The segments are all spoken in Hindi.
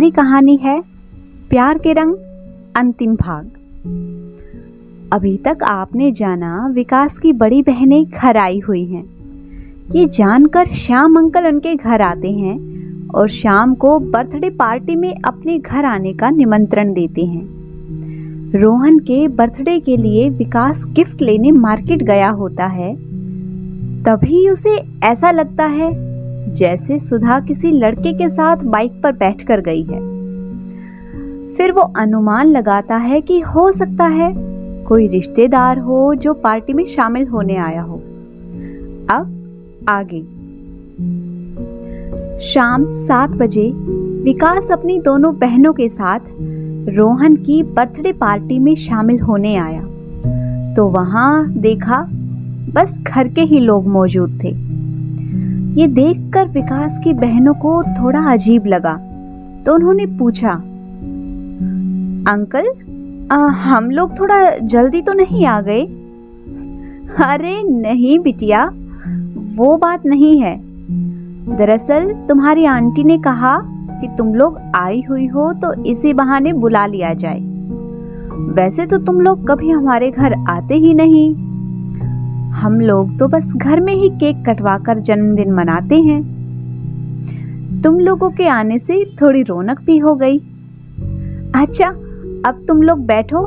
हमारी कहानी है प्यार के रंग अंतिम भाग। अभी तक आपने जाना विकास की बड़ी बहनें घर आई हुई हैं। ये जानकर श्याम अंकल उनके घर आते हैं और शाम को बर्थडे पार्टी में अपने घर आने का निमंत्रण देते हैं। रोहन के बर्थडे के लिए विकास गिफ्ट लेने मार्केट गया होता है। तभी उसे ऐसा लगता है जैसे सुधा किसी लड़के के साथ बाइक पर बैठकर गई है। फिर वो अनुमान लगाता है कि हो सकता है कोई रिश्तेदार हो जो पार्टी में शामिल होने आया हो। अब आगे। शाम 7 बजे विकास अपनी दोनों बहनों के साथ रोहन की बर्थडे पार्टी में शामिल होने आया तो वहां देखा बस घर के ही लोग मौजूद थे। ये देखकर विकास की बहनों को थोड़ा अजीब लगा तो उन्होंने पूछा, अंकल हम लोग थोड़ा जल्दी तो नहीं आ गए? अरे नहीं बिटिया, वो बात नहीं है। दरअसल तुम्हारी आंटी ने कहा कि तुम लोग आई हुई हो तो इसी बहाने बुला लिया जाए। वैसे तो तुम लोग कभी हमारे घर आते ही नहीं। हम लोग तो बस घर में ही केक कटवाकर जन्मदिन मनाते हैं। तुम लोगों के आने से थोड़ी रौनक भी हो गई। अच्छा, अब तुम लोग बैठो,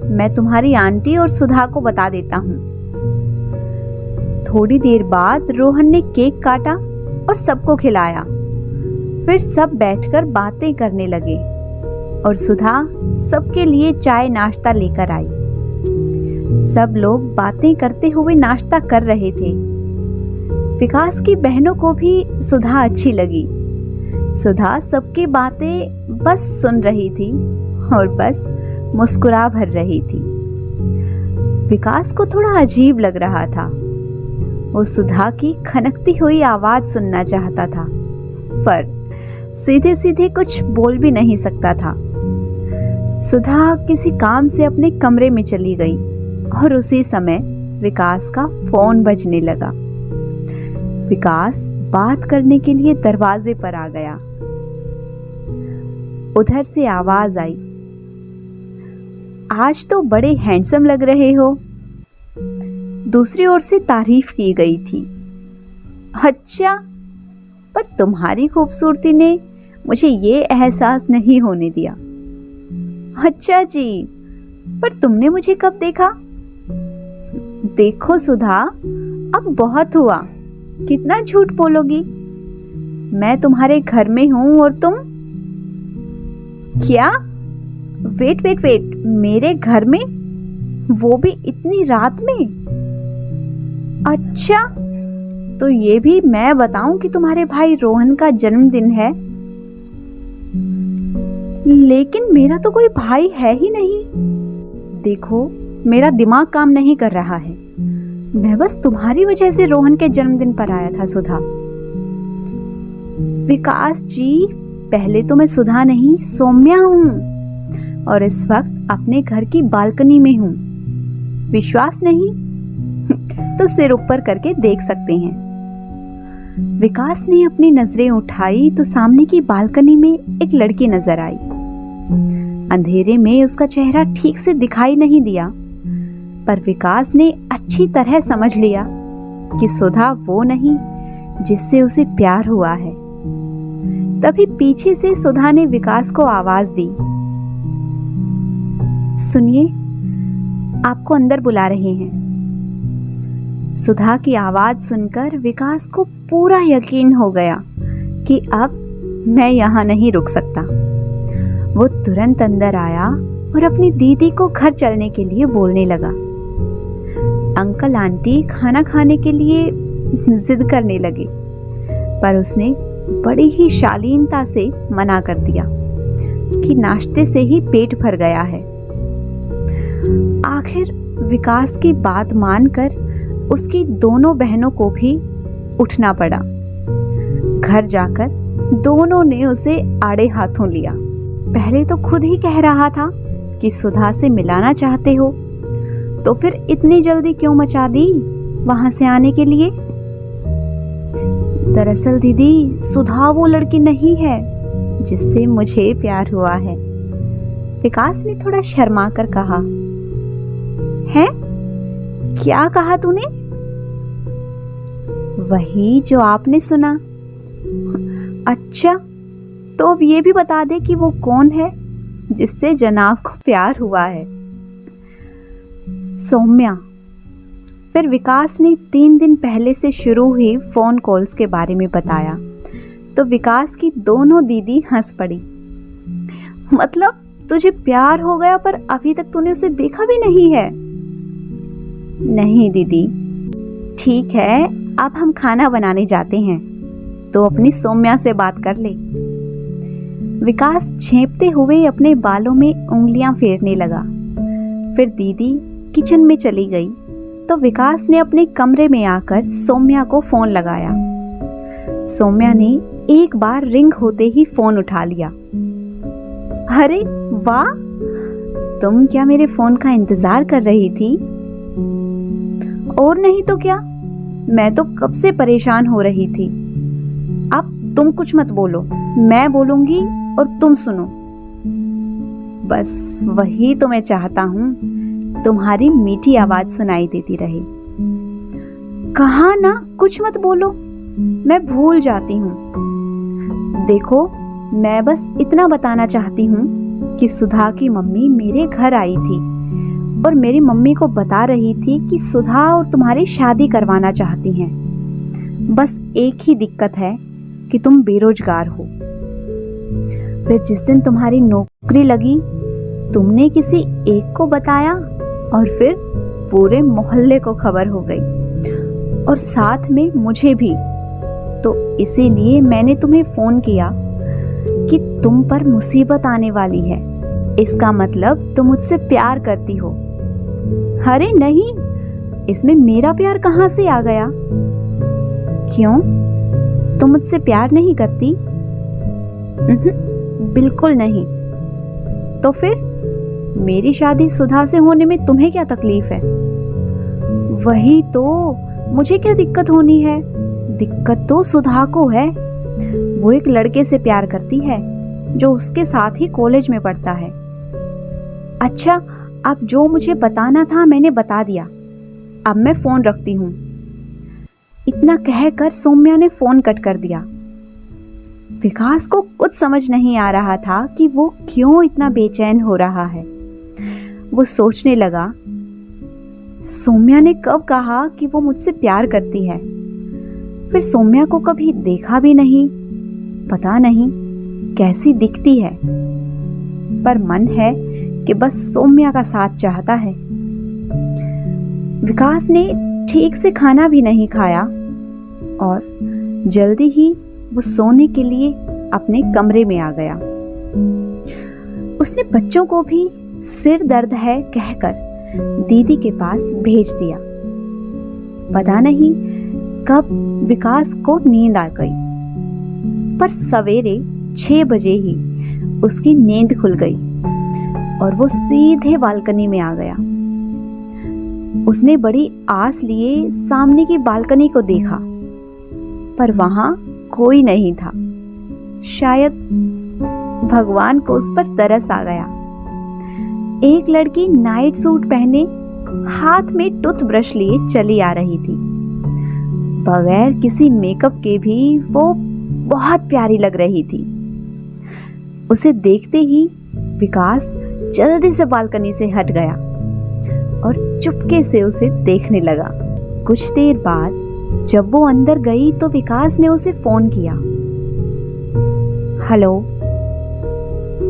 मैं तुम्हारी आंटी और सुधा को बता देता हूँ। थोड़ी देर बाद रोहन ने केक काटा और सबको खिलाया। फिर सब बैठकर बातें करने लगे और सुधा सबके लिए चाय नाश्ता लेकर आई। सब लोग बातें करते हुए नाश्ता कर रहे थे। विकास की बहनों को भी सुधा अच्छी लगी। सुधा सबकी बातें बस सुन रही थी और बस मुस्कुरा भर रही थी। विकास को थोड़ा अजीब लग रहा था। वो सुधा की खनकती हुई आवाज सुनना चाहता था पर सीधे सीधे कुछ बोल भी नहीं सकता था। सुधा किसी काम से अपने कमरे में चली गई और उसी समय विकास का फोन बजने लगा। विकास बात करने के लिए दरवाजे पर आ गया। उधर से आवाज आई, आज तो बड़े हैंडसम लग रहे हो। दूसरी ओर से तारीफ की गई थी। अच्छा, पर तुम्हारी खूबसूरती ने मुझे ये एहसास नहीं होने दिया। अच्छा जी, पर तुमने मुझे कब देखा? देखो सुधा, अब बहुत हुआ, कितना झूठ बोलोगी? मैं तुम्हारे घर में हूं और तुम? क्या? वेट, मेरे घर में? वो भी इतनी रात में? अच्छा, तो ये भी मैं बताऊं कि तुम्हारे भाई रोहन का जन्मदिन है? लेकिन मेरा तो कोई भाई है ही नहीं। देखो, मेरा दिमाग काम नहीं कर रहा है। मैं बस तुम्हारी वजह से रोहन के जन्मदिन पर आया था सुधा। विकास जी, पहले तो मैं सुधा नहीं सौम्या हूँ और इस वक्त अपने घर की बालकनी में हूँ। विश्वास नहीं तो सिर ऊपर करके देख सकते हैं। विकास ने अपनी नजरें उठाई तो सामने की बालकनी में एक लड़की नजर आई। अंधेरे में उसका चेहरा ठीक से दिखाई नहीं दिया पर विकास ने अच्छी तरह समझ लिया कि सुधा वो नहीं जिससे उसे प्यार हुआ है। तभी पीछे से सुधा ने विकास को आवाज दी, सुनिए, आपको अंदर बुला रहे हैं। सुधा की आवाज सुनकर विकास को पूरा यकीन हो गया कि अब मैं यहाँ नहीं रुक सकता। वो तुरंत अंदर आया और अपनी दीदी को घर चलने के लिए बोलने लगा। अंकल आंटी खाना खाने के लिए जिद करने लगे पर उसने बड़ी ही शालीनता से मना कर दिया कि नाश्ते से ही पेट भर गया है। आखिर विकास की बात मानकर उसकी दोनों बहनों को भी उठना पड़ा। घर जाकर दोनों ने उसे आड़े हाथों लिया। पहले तो खुद ही कह रहा था कि सुधा से मिलाना चाहते हो तो फिर इतनी जल्दी क्यों मचा दी वहां से आने के लिए? दरअसल दीदी, सुधा वो लड़की नहीं है जिससे मुझे प्यार हुआ है। विकास ने थोड़ा शर्मा कर कहा। है? क्या कहा तूने? वही जो आपने सुना। अच्छा, तो अब ये भी बता दे कि वो कौन है जिससे जनाब को प्यार हुआ है। सौम्या। फिर विकास ने 3 दिन पहले से शुरू हुई फोन कॉल्स के बारे में बताया तो विकास की दोनों दीदी हंस पड़ी। मतलब तुझे प्यार हो गया पर अभी तक तूने उसे देखा भी नहीं है? नहीं दीदी। ठीक है, अब हम खाना बनाने जाते हैं तो अपनी सौम्या से बात कर ले। विकास झेंपते हुए अपने बालों में उंगलियां फेरने लगा। फिर दीदी किचन में चली गई तो विकास ने अपने कमरे में आकर सौम्या को फोन लगाया। सौम्या ने एक बार रिंग होते ही फोन उठा लिया। अरे वाह, तुम क्या मेरे फोन का इंतजार कर रही थी? और नहीं तो क्या, मैं तो कब से परेशान हो रही थी। अब तुम कुछ मत बोलो, मैं बोलूंगी और तुम सुनो। बस वही तो मैं चाहता हूँ, तुम्हारी मीठी आवाज सुनाई देती रहे। कहा ना कुछ मत बोलो, मैं भूल जाती हूँ। देखो, मैं बस इतना बताना चाहती हूँ कि सुधा की मम्मी मेरे घर आई थी और मेरी मम्मी को बता रही थी कि सुधा और तुम्हारी शादी करवाना चाहती हैं। बस एक ही दिक्कत है कि तुम बेरोजगार हो। फिर जिस दिन तुम्हारी नौकरी लगी, तुमने किसी एक को बताया और फिर पूरे मोहल्ले को खबर हो गई और साथ में मुझे भी। तो इसीलिए मैंने तुम्हें फोन किया कि तुम पर मुसीबत आने वाली है। इसका मतलब तुम मुझसे प्यार करती हो। अरे नहीं, इसमें मेरा प्यार कहाँ से आ गया? क्यों, तुम मुझसे प्यार नहीं करती? बिल्कुल नहीं। तो फिर मेरी शादी सुधा से होने में तुम्हें क्या तकलीफ है? वही तो, मुझे क्या दिक्कत होनी है? दिक्कत तो सुधा को है। वो एक लड़के से प्यार करती है जो उसके साथ ही कॉलेज में पढ़ता है। अच्छा, अब जो मुझे बताना था मैंने बता दिया। अब मैं फोन रखती हूँ। इतना कहकर सौम्या ने फोन कट कर दिया। विकास को कुछ समझ नहीं आ रहा था कि वो क्यों इतना बेचैन हो रहा है। वो सोचने लगा, सौम्या ने कब कहा कि वो मुझसे प्यार करती है? फिर सौम्या को कभी देखा भी नहीं, पता नहीं कैसी दिखती है। पर मन है कि बस सौम्या का साथ चाहता है। विकास ने ठीक से खाना भी नहीं खाया और जल्दी ही वो सोने के लिए अपने कमरे में आ गया। उसने बच्चों को भी सिर दर्द है कहकर दीदी के पास भेज दिया। पता नहीं कब विकास को नींद आ गई, पर सवेरे 6 बजे ही उसकी नींद खुल गई और वो सीधे बालकनी में आ गया। उसने बड़ी आस लिए सामने की बालकनी को देखा, पर वहां कोई नहीं था। शायद भगवान को उस पर तरस आ गया। एक लड़की नाइट सूट पहने हाथ में टूथब्रश लिए चली आ रही थी। बगैर किसी मेकअप के भी वो बहुत प्यारी लग रही थी। उसे देखते ही विकास जल्दी से बालकनी से हट गया और चुपके से उसे देखने लगा। कुछ देर बाद जब वो अंदर गई तो विकास ने उसे फोन किया। हेलो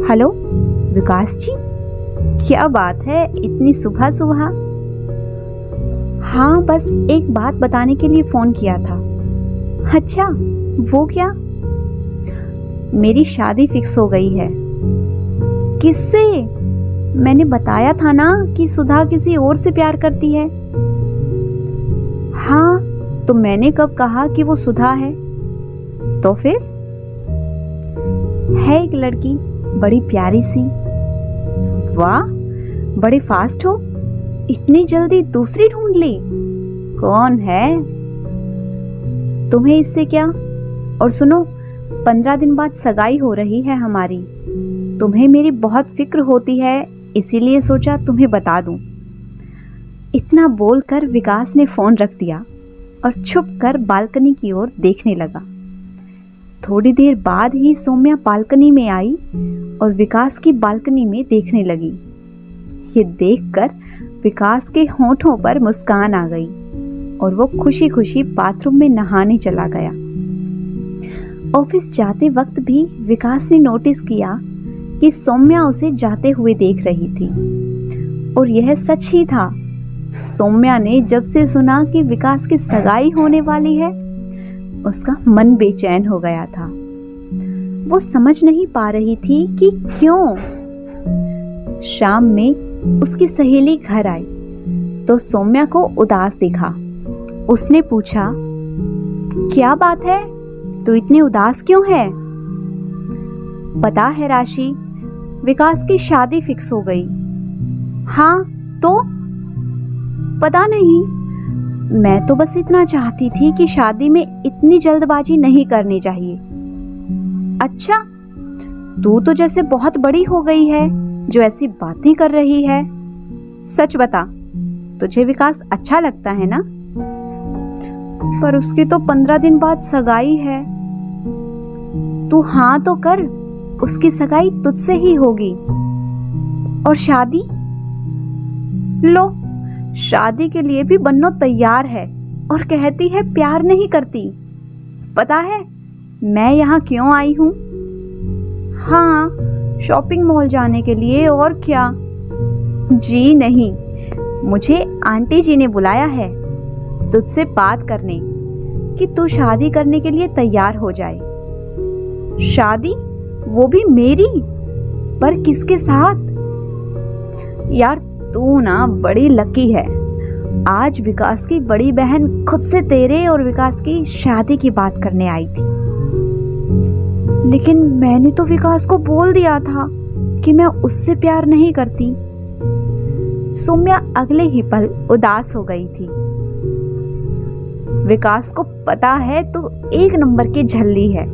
हेलो विकास जी, क्या बात है इतनी सुबह सुबह? हाँ, बस एक बात बताने के लिए फोन किया था। अच्छा, वो क्या? मेरी शादी फिक्स हो गई है। किससे? मैंने बताया था ना कि सुधा किसी और से प्यार करती है। हाँ, तो मैंने कब कहा कि वो सुधा है? तो फिर? है एक लड़की बड़ी प्यारी सी। वाह, बड़े फास्ट हो, इतनी जल्दी दूसरी ढूंढ ली। कौन है? तुम्हें इससे क्या? और सुनो, 15 दिन बाद सगाई हो रही है हमारी। तुम्हें मेरी बहुत फिक्र होती है, इसीलिए सोचा तुम्हें बता दूं। इतना बोलकर विकास ने फोन रख दिया और छुपकर बालकनी की ओर देखने लगा। थोड़ी देर बाद ही सौम्या बालकनी में आई और विकास की बालकनी में देखने लगी। ये देखकर विकास के होठों पर मुस्कान आ गई और वो खुशी खुशी बाथरूम में नहाने चला गया। ऑफिस जाते वक्त भी विकास ने नोटिस किया कि सौम्या उसे जाते हुए देख रही थी और यह सच ही था। सौम्या ने जब से सुना कि विकास की सगाई होने वाली है, उसका मन बेचैन हो गया था। वो समझ नहीं पा रही थी कि क्यों। शाम में उसकी सहेली घर आई तो सौम्या को उदास दिखा। उसने पूछा, क्या बात है, तू इतनी उदास क्यों है? पता है राशि, विकास की शादी फिक्स हो गई। हाँ तो? पता नहीं, मैं तो बस इतना चाहती थी कि शादी में इतनी जल्दबाजी नहीं करनी चाहिए। अच्छा, तू तो जैसे बहुत बड़ी हो गई है जो ऐसी बातें कर रही है। सच बता, तुझे विकास अच्छा लगता है ना? पर उसकी तो 15 दिन बाद सगाई है। तू हाँ तो कर, उसकी सगाई तुझसे ही होगी। और शादी? लो, शादी के लिए भी बन्नो तैयार है और कहती है प्यार नहीं करती। पता है मैं यहाँ क्यों आई हूँ? हाँ, शॉपिंग मॉल जाने के लिए, और क्या। जी नहीं, मुझे आंटी जी ने बुलाया है तुझसे बात करने कि तू शादी करने के लिए तैयार हो जाए। शादी? वो भी मेरी? पर किसके साथ? यार तू ना बड़ी लकी है। आज विकास की बड़ी बहन खुद से तेरे और विकास की शादी की बात करने आई थी। लेकिन मैंने तो विकास को बोल दिया था कि मैं उससे प्यार नहीं करती। सौम्या अगले ही पल उदास हो गई थी। विकास को पता है तू एक नंबर की झल्ली है,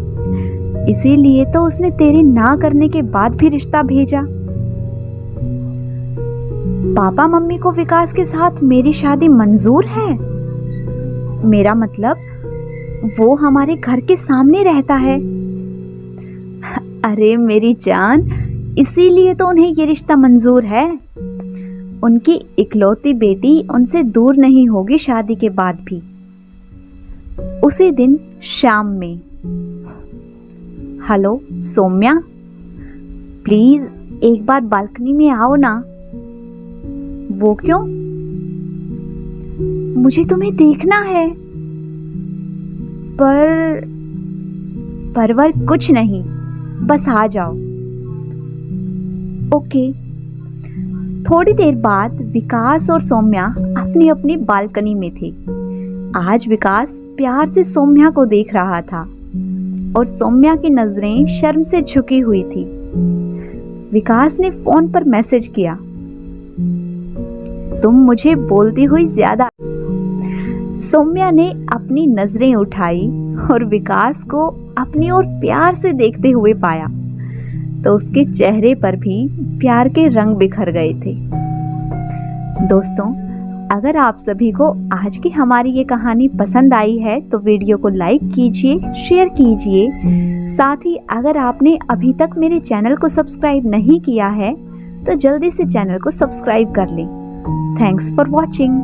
इसीलिए तो उसने तेरे ना करने के बाद भी रिश्ता भेजा। पापा मम्मी को विकास के साथ मेरी शादी मंजूर है? मेरा मतलब वो हमारे घर के सामने रहता है। अरे मेरी जान, इसीलिए तो उन्हें ये रिश्ता मंजूर है। उनकी इकलौती बेटी उनसे दूर नहीं होगी शादी के बाद भी। उसी दिन शाम में, हेलो सौम्या, प्लीज एक बार बालकनी में आओ ना। वो क्यों? मुझे तुम्हें देखना है। पर कुछ नहीं, बस आ जाओ। ओके। थोड़ी देर बाद विकास और सौम्या अपनी अपनी बालकनी में थे। आज विकास प्यार से सौम्या को देख रहा था और सौम्या की नजरें शर्म से झुकी हुई थी। विकास ने फोन पर मैसेज किया, तुम मुझे बोलती हुई ज्यादा। सौम्या ने अपनी नजरें उठाई और विकास को अपनी ओर प्यार से देखते हुए पाया तो उसके चेहरे पर भी प्यार के रंग बिखर गए थे। दोस्तों, अगर आप सभी को आज की हमारी ये कहानी पसंद आई है तो वीडियो को लाइक कीजिए, शेयर कीजिए। साथ ही अगर आपने अभी तक मेरे चैनल को सब्सक्राइब नहीं किया है तो जल्दी से चैनल को सब्सक्राइब कर लें। Thanks for watching.